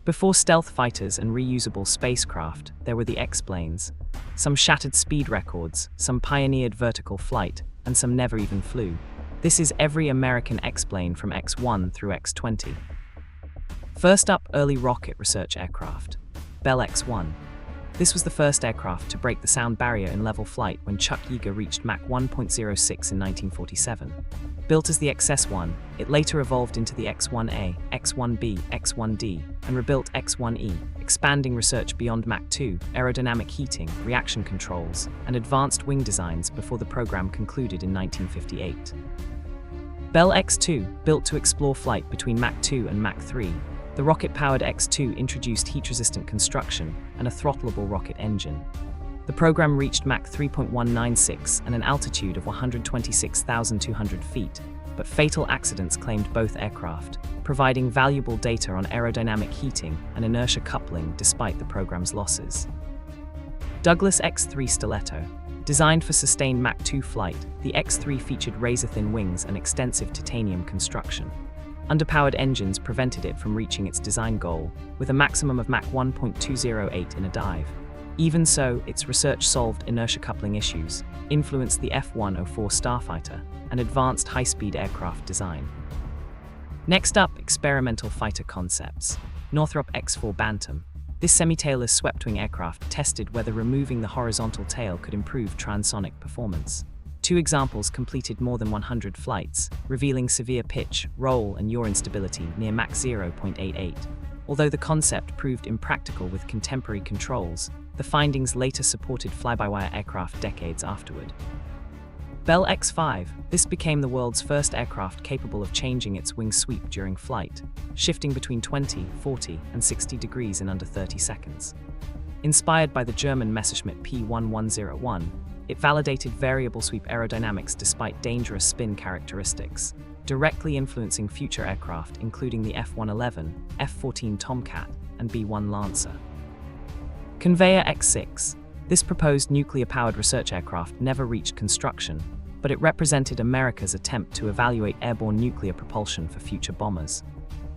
Before stealth fighters and reusable spacecraft, there were the X-planes. Some shattered speed records, some pioneered vertical flight, and some never even flew. This is every American X-plane from X-1 through X-20. First up, early rocket research aircraft. Bell X-1. This was the first aircraft to break the sound barrier in level flight when Chuck Yeager reached Mach 1.06 in 1947. Built as the XS-1, it later evolved into the X-1A, X-1B, X-1D, and rebuilt X-1E, expanding research beyond Mach 2, aerodynamic heating, reaction controls, and advanced wing designs before the program concluded in 1958. Bell X-2, built to explore flight between Mach 2 and Mach 3, the rocket-powered X-2 introduced heat-resistant construction and a throttleable rocket engine. The program reached Mach 3.196 and an altitude of 126,200 feet, but fatal accidents claimed both aircraft, providing valuable data on aerodynamic heating and inertia coupling despite the program's losses. Douglas X-3 Stiletto. Designed for sustained Mach 2 flight, the X-3 featured razor-thin wings and extensive titanium construction. Underpowered engines prevented it from reaching its design goal, with a maximum of Mach 1.208 in a dive. Even so, its research solved inertia coupling issues, influenced the F-104 starfighter, and advanced high-speed aircraft design. Next up, experimental fighter concepts. Northrop X-4 Bantam. This semi-tailless swept-wing aircraft tested whether removing the horizontal tail could improve transonic performance. 2 examples completed more than 100 flights, revealing severe pitch, roll, and yaw instability near Mach 0.88. Although the concept proved impractical with contemporary controls, the findings later supported fly-by-wire aircraft decades afterward. Bell X-5. This became the world's first aircraft capable of changing its wing sweep during flight, shifting between 20, 40, and 60 degrees in under 30 seconds. Inspired by the German Messerschmitt P1101, it validated variable sweep aerodynamics despite dangerous spin characteristics, directly influencing future aircraft including the F-111, F-14 Tomcat, and B-1 Lancer. Convair X-6. This proposed nuclear-powered research aircraft never reached construction, but it represented America's attempt to evaluate airborne nuclear propulsion for future bombers.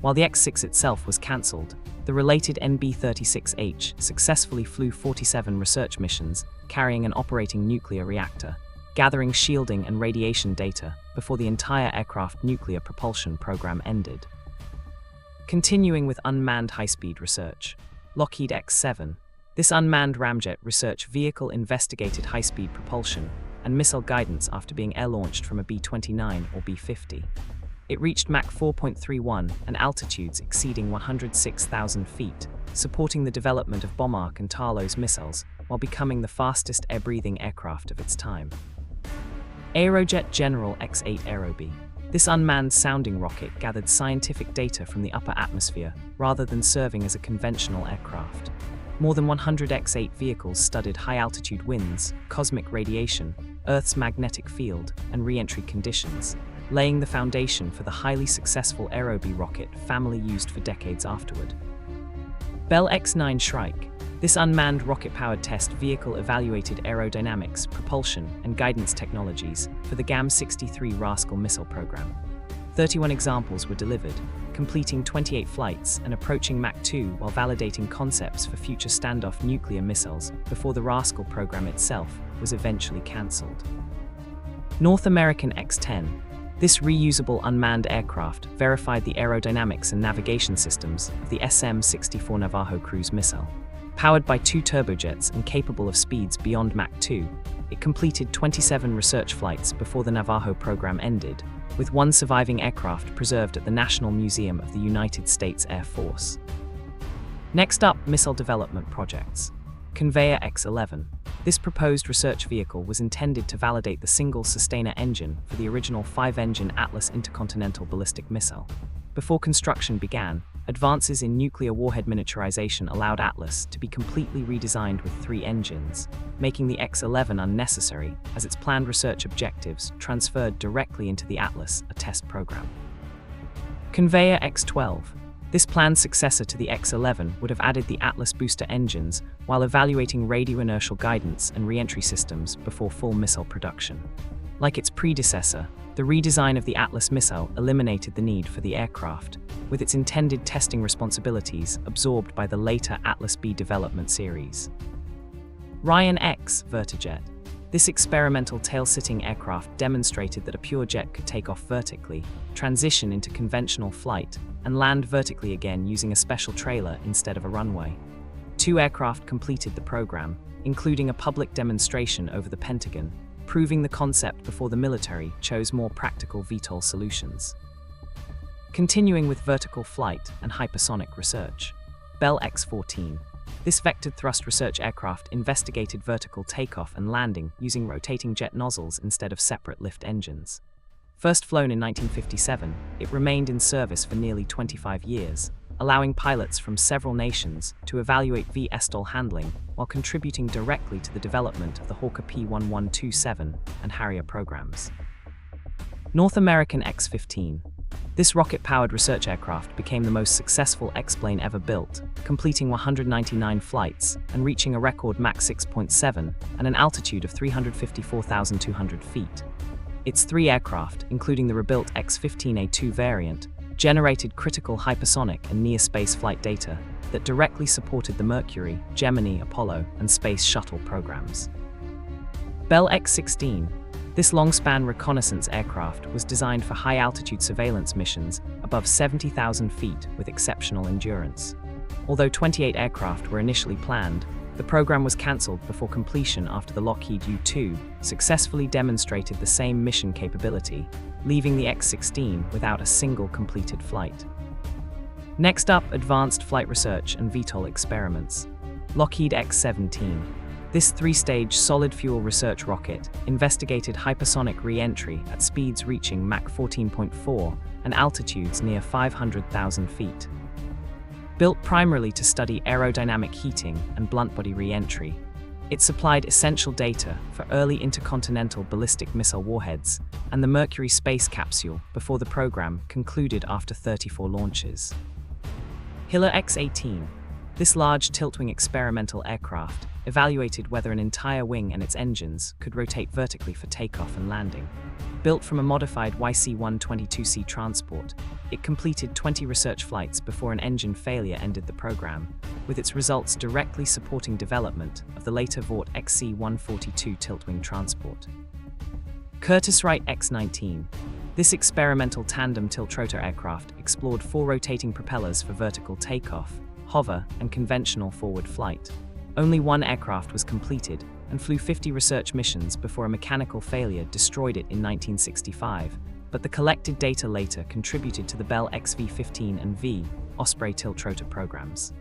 While the X-6 itself was cancelled, the related NB-36H successfully flew 47 research missions carrying an operating nuclear reactor, gathering shielding and radiation data before the entire aircraft nuclear propulsion program ended. Continuing with unmanned high-speed research. Lockheed X-7. This unmanned ramjet research vehicle investigated high-speed propulsion and missile guidance after being air-launched from a B-29 or B-50. It reached Mach 4.31 and altitudes exceeding 106,000 feet, supporting the development of Bomarc and Talos missiles while becoming the fastest air-breathing aircraft of its time. Aerojet General X-8 Aerobee. This unmanned sounding rocket gathered scientific data from the upper atmosphere rather than serving as a conventional aircraft. More than 100 X-8 vehicles studied high-altitude winds, cosmic radiation, Earth's magnetic field, and re-entry conditions, laying the foundation for the highly successful Aerobee rocket family used for decades afterward. Bell X-9 Shrike. This unmanned rocket-powered test vehicle evaluated aerodynamics, propulsion, and guidance technologies for the GAM-63 Rascal missile program. 31 examples were delivered, completing 28 flights and approaching Mach 2 while validating concepts for future standoff nuclear missiles before the Rascal program itself was eventually cancelled. North American X-10. This reusable unmanned aircraft verified the aerodynamics and navigation systems of the SM-64 Navajo cruise missile. Powered by 2 turbojets and capable of speeds beyond Mach 2, it completed 27 research flights before the Navajo program ended, with 1 surviving aircraft preserved at the National Museum of the United States Air Force. Next up, missile development projects. Convair X-11. This proposed research vehicle was intended to validate the single sustainer engine for the original 5-engine Atlas intercontinental ballistic missile. Before construction began, advances in nuclear warhead miniaturization allowed Atlas to be completely redesigned with 3 engines, making the X-11 unnecessary as its planned research objectives transferred directly into the Atlas, a test program. Convair X-12. This planned successor to the X-11 would have added the Atlas booster engines while evaluating radio-inertial guidance and re-entry systems before full missile production. Like its predecessor, the redesign of the Atlas missile eliminated the need for the aircraft, with its intended testing responsibilities absorbed by the later Atlas B development series. Ryan X Vertijet. This experimental tail-sitting aircraft demonstrated that a pure jet could take off vertically, transition into conventional flight, and land vertically again using a special trailer instead of a runway. 2 aircraft completed the program, including a public demonstration over the Pentagon, proving the concept before the military chose more practical VTOL solutions. Continuing with vertical flight and hypersonic research. Bell X-14. This vectored thrust research aircraft investigated vertical takeoff and landing using rotating jet nozzles instead of separate lift engines. First flown in 1957, it remained in service for nearly 25 years, allowing pilots from several nations to evaluate VTOL handling while contributing directly to the development of the Hawker P1127 and Harrier programs. North American X-15. This rocket-powered research aircraft became the most successful X-plane ever built, completing 199 flights and reaching a record Mach 6.7 and an altitude of 354,200 feet. Its 3 aircraft, including the rebuilt X-15A2 variant, generated critical hypersonic and near-space flight data that directly supported the Mercury, Gemini, Apollo, and Space Shuttle programs. Bell X-16. This long-span reconnaissance aircraft was designed for high-altitude surveillance missions above 70,000 feet with exceptional endurance. Although 28 aircraft were initially planned, the program was cancelled before completion after the Lockheed U-2 successfully demonstrated the same mission capability, leaving the X-16 without a single completed flight. Next up, advanced flight research and VTOL experiments. Lockheed X-17. This 3-stage solid-fuel research rocket investigated hypersonic re-entry at speeds reaching Mach 14.4 and altitudes near 500,000 feet. Built primarily to study aerodynamic heating and blunt-body re-entry, it supplied essential data for early intercontinental ballistic missile warheads and the Mercury space capsule before the program concluded after 34 launches. Hiller X-18. This large tilt-wing experimental aircraft evaluated whether an entire wing and its engines could rotate vertically for takeoff and landing. Built from a modified YC-122C transport, it completed 20 research flights before an engine failure ended the program, with its results directly supporting development of the later Vought XC-142 tilt-wing transport. Curtiss-Wright X-19. This experimental tandem tiltrotor aircraft explored 4 rotating propellers for vertical takeoff, hover, and conventional forward flight. Only 1 aircraft was completed and flew 50 research missions before a mechanical failure destroyed it in 1965, but the collected data later contributed to the Bell XV-15 and V Osprey tiltrotor programs.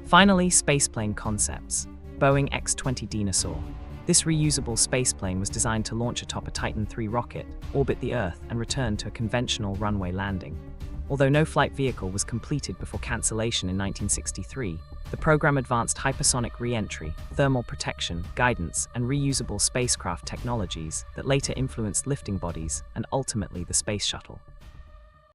Finally, spaceplane concepts. Boeing X-20 Dyna-Soar. This reusable spaceplane was designed to launch atop a Titan III rocket, orbit the Earth, and return to a conventional runway landing. Although no flight vehicle was completed before cancellation in 1963, the program advanced hypersonic re-entry, thermal protection, guidance, and reusable spacecraft technologies that later influenced lifting bodies and ultimately the space shuttle.